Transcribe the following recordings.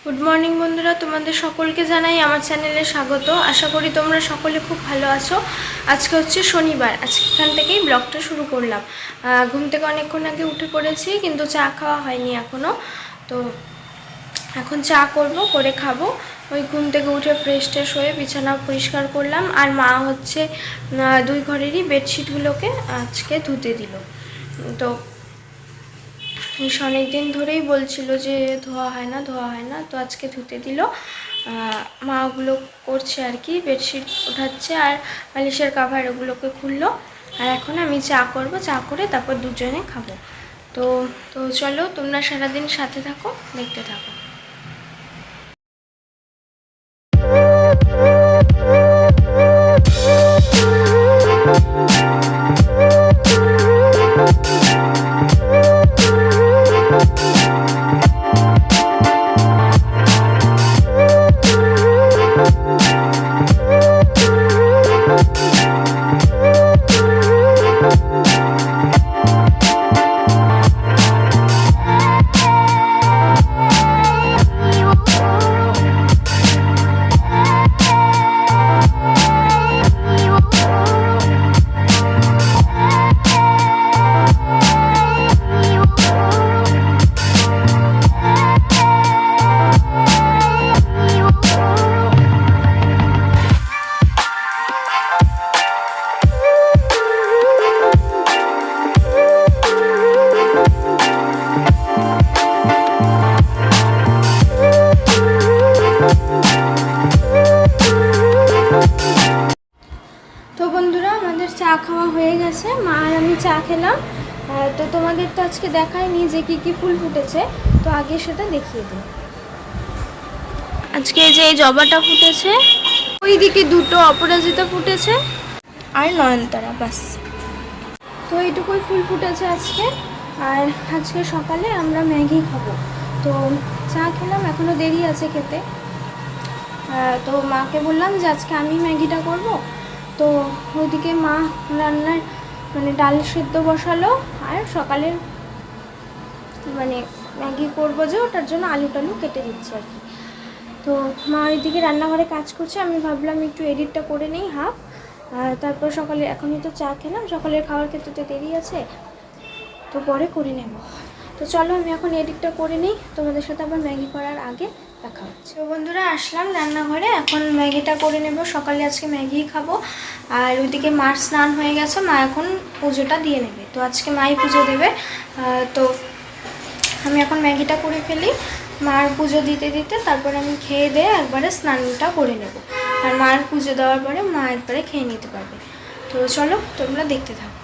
Good morning বন্ধুরা, তোমাদের সকলকে জানাই আমার চ্যানেলে স্বাগত। আশা করি তোমরা সকলে খুব ভালো আছো। আজকে হচ্ছে শনিবার, আজকেখান থেকেই ব্লগটা শুরু করলাম। ঘুম থেকে অনেকক্ষণ আগে উঠে পড়েছি, কিন্তু চা খাওয়া হয়নি এখনও। তো এখন চা করে খাবো। ওই ঘুম থেকে উঠে ফ্রেশ ট্রেশ হয়ে বিছানা পরিষ্কার করলাম। আর মা হচ্ছে দুই ঘরেরই বেডশিটগুলোকে আজকে ধুতে দিল। তো অনেক দিন ধরেই বলছিল যে ধোয়া হয় না, তো আজকে ধুতে দিল। মা ওগুলো করছে আর কি, বেডশিট ওঠাচ্ছে আর বালিশের কাভার ওগুলোকে খুললো। আর এখন আমি চা করব, চা করে তারপর দুজনে খাবো। তো তো চলো, তোমরা সারাদিন সাথে থাকো, দেখতে থাকো। তো বন্ধুরা, আমাদের চা খাওয়া হয়ে গেছে, মা আর আমি চা খেলাম। তো তোমাদের তো আজকে দেখায়নি যে কী ফুল ফুটেছে, তো আগে সেটা দেখিয়ে দিই। আজকে যে এই জবাটা ফুটেছে, ওইদিকে দুটো অপরাজিতা ফুটেছে আর নয়নতারা, বাস। তো এইটুকুই ফুল ফুটেছে আজকে। আর আজকে সকালে আমরা ম্যাগি খাবো। তো চা খেলাম, এখনও দেরি আছে খেতে। তো মাকে বললাম যে আজকে আমি ম্যাগিটা করব। তো ওইদিকে মা রান্নার ডাল সেদ্ধ বসালো, আর সকালে ম্যাগি করবো যে ওটার জন্য আলু টালু কেটে দিচ্ছে আর কি। তো মা ওইদিকে রান্নাঘরে কাজ করছে, আমি ভাবলাম একটু এডিটটা করে নেই হাফ। তারপর সকালে, এখনই তো চা খেলাম, সকালের খাওয়ার ক্ষেত্রে তো দেরি আছে, তো পরে করে নেব। তো চলো আমি এখন এডিটটা করে নিই, তোমাদের সাথে আবার ম্যাগি করার আগে দেখা হচ্ছে। তো বন্ধুরা, আসলাম রান্নাঘরে, এখন ম্যাগিটা করে নেব। সকালে আজকে ম্যাগি খাবো। আর ওইদিকে মার স্নান হয়ে গেছে, মা এখন পুজোটা দিয়ে নেবে। তো আজকে মাই পুজো দেবে। তো আমি এখন ম্যাগিটা করে ফেলি, মার পুজো দিতে দিতে তারপর আমি খেয়ে দিয়ে একবারে স্নানটা করে নেব। আর মার পুজো দেওয়ার পরে মা একবারে খেয়ে নিতে পারবে। তো চলো, তোমরা দেখতে থাকো।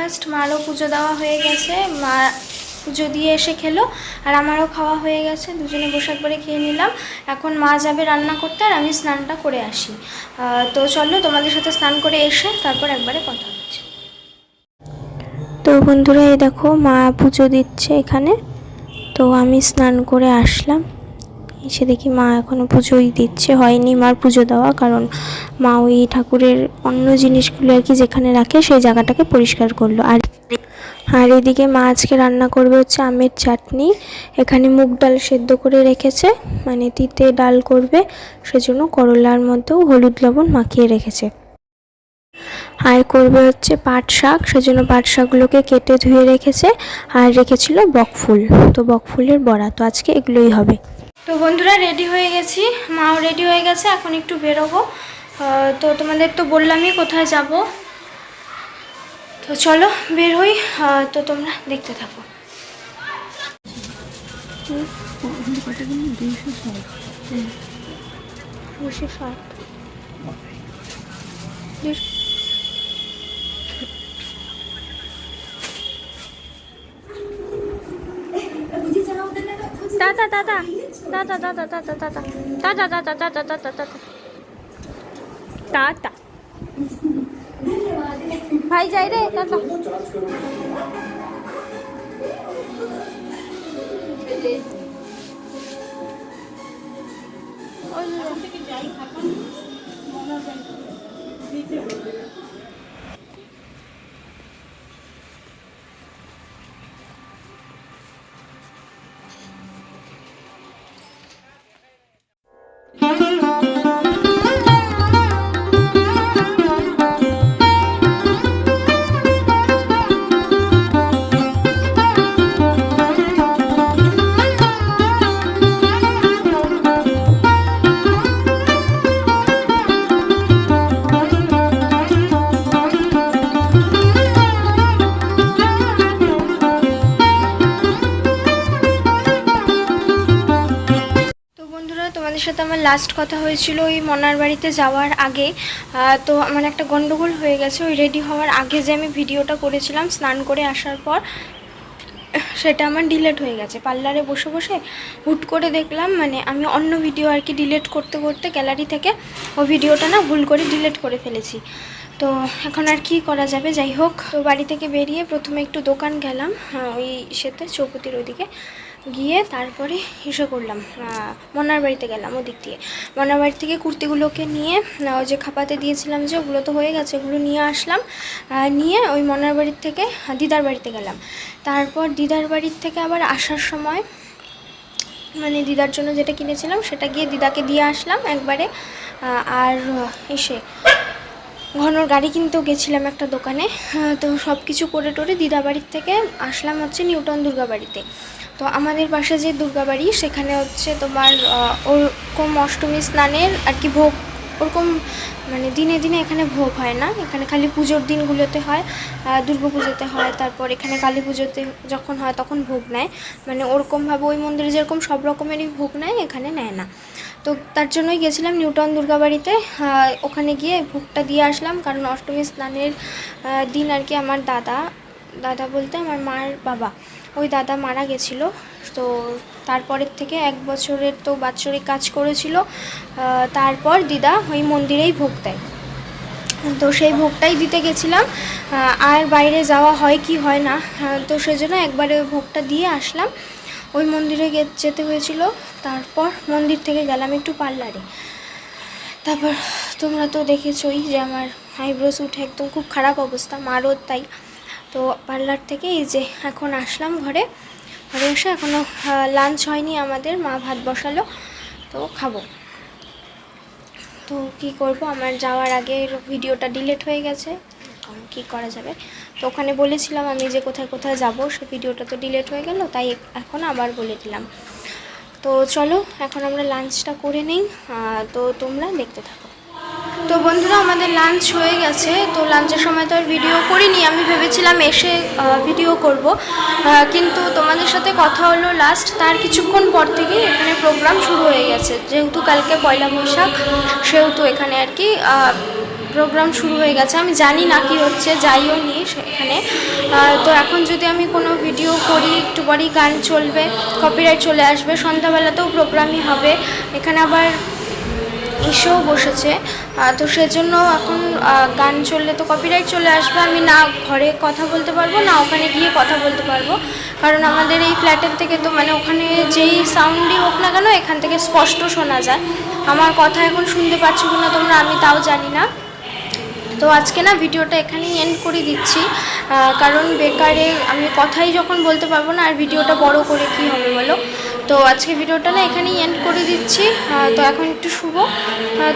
ব্রেকফাস্ট, মারও পুজো দেওয়া হয়ে গেছে, মা পুজো দিয়ে এসে খেলো আর আমারও খাওয়া হয়ে গেছে, দুজনে বসে একবারে খেয়ে নিলাম। এখন মা যাবে রান্না করতে আর আমি স্নানটা করে আসি। তো চলো তোমাদের সাথে স্নান করে এসে তারপর একবারে কথা হচ্ছে। তো বন্ধুরা এই দেখো মা পুজো দিচ্ছে এখানে, তো আমি স্নান করে আসলাম, এসে দেখি মা এখনও পুজোই দিচ্ছে, হয়নি মার পুজো দেওয়া, কারণ মা ওই ঠাকুরের অন্য জিনিসগুলো আর কি যেখানে রাখে সেই জায়গাটাকে পরিষ্কার করলো। আর এদিকে মা আজকে রান্না করবে হচ্ছে আমের চাটনি, এখানে মুগ ডাল সেদ্ধ করে রেখেছে, মানে তিতে ডাল করবে, সেজন্য করলার মধ্যেও হলুদ লবণ মাখিয়ে রেখেছে। আর করবে হচ্ছে পাট শাক, সেজন্য পাট শাকগুলোকে কেটে ধুয়ে রেখেছে, আর রেখেছিল বকফুল, তো বকফুলের বড়া, তো আজকে এগুলোই হবে। তো বন্ধুরা রেডি হয়ে গেছি, মাও রেডি হয়ে গেছে, এখন একটু বেরোবো। তো তোমাদের তো বললামই কোথায় যাব, তো চলো বের হই, তো তোমরা দেখতে থাকো। দাদা দাদা দাদা দাদা দাদা দাদা দাদা দাদা দাদা দাদা দাদা টাটা ভাই যাই রে টাটা। সাথে আমার লাস্ট কথা হয়েছিল ওই মনার বাড়িতে যাওয়ার আগে। তো আমার একটা গন্ডগোল হয়ে গেছে, ওই রেডি হওয়ার আগে যে আমি ভিডিওটা করেছিলাম স্নান করে আসার পর, সেটা আমার ডিলেট হয়ে গেছে। পার্লারে বসে বসে হুট করে দেখলাম, মানে আমি অন্য ভিডিও আর কি ডিলেট করতে করতে গ্যালারি থেকে ওই ভিডিওটা না ভুল করে ডিলেট করে ফেলেছি। তো এখন আর কি করা যাবে, যাই হোক। তো বাড়ি থেকে বেরিয়ে প্রথমে একটু দোকান গেলাম, ওই সেতে চৌপতির ওইদিকে গিয়ে তারপরে এসে করলাম মনার বাড়িতে গেলাম, ওদিক দিয়ে মনার বাড়ি থেকে কুর্তিগুলোকে নিয়ে ওই যে খাপাতে দিয়েছিলাম যে ওগুলো তো হয়ে গেছে, ওগুলো নিয়ে আসলাম, নিয়ে ওই মনার বাড়ির থেকে দিদার বাড়িতে গেলাম। তারপর দিদার বাড়ির থেকে আবার আসার সময় মানে দিদার জন্য যেটা কিনেছিলাম সেটা গিয়ে দিদাকে দিয়ে আসলাম একবারে। আর এসে ঘনর গাড়ি কিনতেও গেছিলাম একটা দোকানে। তো সব কিছু করে টোরে দিদা বাড়ির থেকে আসলাম হচ্ছে নিউটন দুর্গাবাড়িতে। তো আমাদের পাশে যে দুর্গাবাড়ি সেখানে হচ্ছে তোমার ওরকম অষ্টমী স্নানের আর কি ভোগ, ওরকম মানে দিনে দিনে এখানে ভোগ হয় না, এখানে খালি পুজোর দিনগুলোতে হয়, দুর্গা পুজোতে হয়, তারপর এখানে কালী পুজোতে যখন হয় তখন ভোগ নেয়, মানে ওরকমভাবে ওই মন্দিরে যেরকম সব রকমেরই ভোগ নেয় এখানে নেয় না। তো তার জন্যই গেছিলাম নিউটন দুর্গাবাড়িতে, ওখানে গিয়ে ভোগটা দিয়ে আসলাম, কারণ অষ্টমী স্নানের দিন আর কি আমার দাদা বলতে আমার মার বাবা, ওই দাদা মারা গেছিলো। তো তারপরের থেকে 1 বছরের তো বাৎসরিক কাজ করেছিল, তারপর দিদা ওই মন্দিরেই ভোগ দেয়, তো সেই ভোগটাই দিতে গেছিলাম। আর বাইরে যাওয়া হয় কি হয় না, তো সেজন্য একবারে ওই ভোগটা দিয়ে আসলাম। ওই মন্দিরে যেতে হয়েছিল, তারপর মন্দির থেকে গেলাম একটু পার্লারে। তারপর তোমরা তো দেখেছোই যে আমার আইব্রোস উঠে একদম খুব খারাপ অবস্থা, মারও তাই। তো পার্লার থেকে এই যে এখন আসলাম ঘরে এসে, এখনও লাঞ্চ হয়নি আমাদের, মা ভাত বসালো, তো খাবো। তো কি করব, আমার যাওয়ার আগে ভিডিওটা ডিলিট হয়ে গেছে, কি করা যাবে। তো ওখানে বলেছিলাম আমি যে কোথায় কোথায় যাব, সে ভিডিওটা তো ডিলিট হয়ে গেল, তাই এখন আবার বলে দিলাম। তো চলো এখন আমরা লাঞ্চটা করে নিই, তো তোমরা দেখতে থাকো। তো বন্ধুরা আমাদের লাঞ্চ হয়ে গেছে, তো লাঞ্চের সময় তো আর ভিডিও করিনি, আমি ভেবেছিলাম এসে ভিডিও করব, কিন্তু তোমাদের সাথে কথা হলো লাস্ট তার কিছুক্ষণ পর থেকেই এখানে প্রোগ্রাম শুরু হয়ে গেছে। যেহেতু কালকে পয়লা বৈশাখ, সেহেতু এখানে আর কি প্রোগ্রাম শুরু হয়ে গেছে, আমি জানি না কি হচ্ছে, যাইও নি সেখানে। তো এখন যদি আমি কোনো ভিডিও করি একটু পরেই গান চলবে, কপিরাইট চলে আসবে। সন্ধ্যাবেলাতেও প্রোগ্রামই হবে, এখানে আবার এসেও বসেছে, তো সেজন্য এখন গান চললে তো কপিরাইট চলে আসবে। আমি না ঘরে কথা বলতে পারবো না ওখানে গিয়ে কথা বলতে পারবো, কারণ আমাদের এই ফ্ল্যাটের থেকে তো মানে ওখানে যেই সাউন্ডই হোক না কেন এখান থেকে স্পষ্ট শোনা যায়। আমার কথা এখন শুনতে পাচ্ছ কি না তোমরা আমি তাও জানি না। তো আজকে না ভিডিওটা এখানেই এন্ড করে দিচ্ছি, কারণ বেকারে আমি কথাই যখন বলতে পারবো না আর ভিডিওটা বড় করে কি হবে বলো। তো আজকে ভিডিওটা না এখানেই এন্ড করে দিচ্ছি। তো এখন একটু শুভ,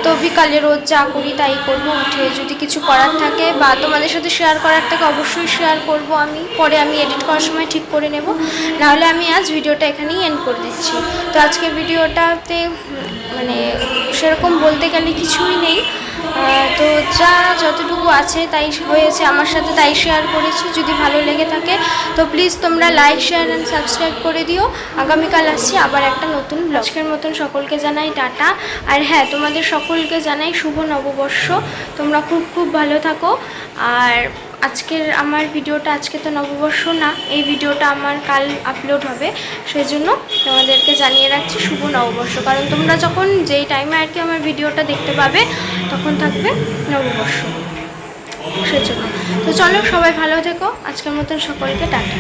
তো বিকালে রোজ যা করি তাই করবো, উঠে যদি কিছু করার থাকে বা তোমাদের সাথে শেয়ার করার থাকে অবশ্যই শেয়ার করব, আমি পরে আমি এডিট করার সময় ঠিক করে নেব, নাহলে আমি আজ ভিডিওটা এখানেই এন্ড করে দিচ্ছি। তো আজকে ভিডিওটাতে মানে সেরকম বলতে গেলে কিছুই নেই, তো যা যতটুকু আছে তাই হয়েছে আমার সাথে তাই শেয়ার করেছি। যদি ভালো লেগে থাকে তো প্লিজ তোমরা লাইক শেয়ার অ্যান্ড সাবস্ক্রাইব করে দিও। আগামীকাল আসছি আবার একটা নতুন ব্লগ। আজকের মতন সকলকে জানাই টাটা, আর হ্যাঁ তোমাদের সকলকে জানাই শুভ নববর্ষ। তোমরা খুব খুব ভালো থাকো। আর আজকের আমার ভিডিওটা, আজকে তো নববর্ষ না, এই ভিডিওটা আমার কাল আপলোড হবে, সেই জন্য তোমাদেরকে জানিয়ে রাখছি শুভ নববর্ষ, কারণ তোমরা যখন যেই টাইমে আর কি আমার ভিডিওটা দেখতে পাবে তখন থাকবে নববর্ষ, সেজন্য। তো চলো সবাই ভালো থেকো, আজকের মতন সকলকে টাটা।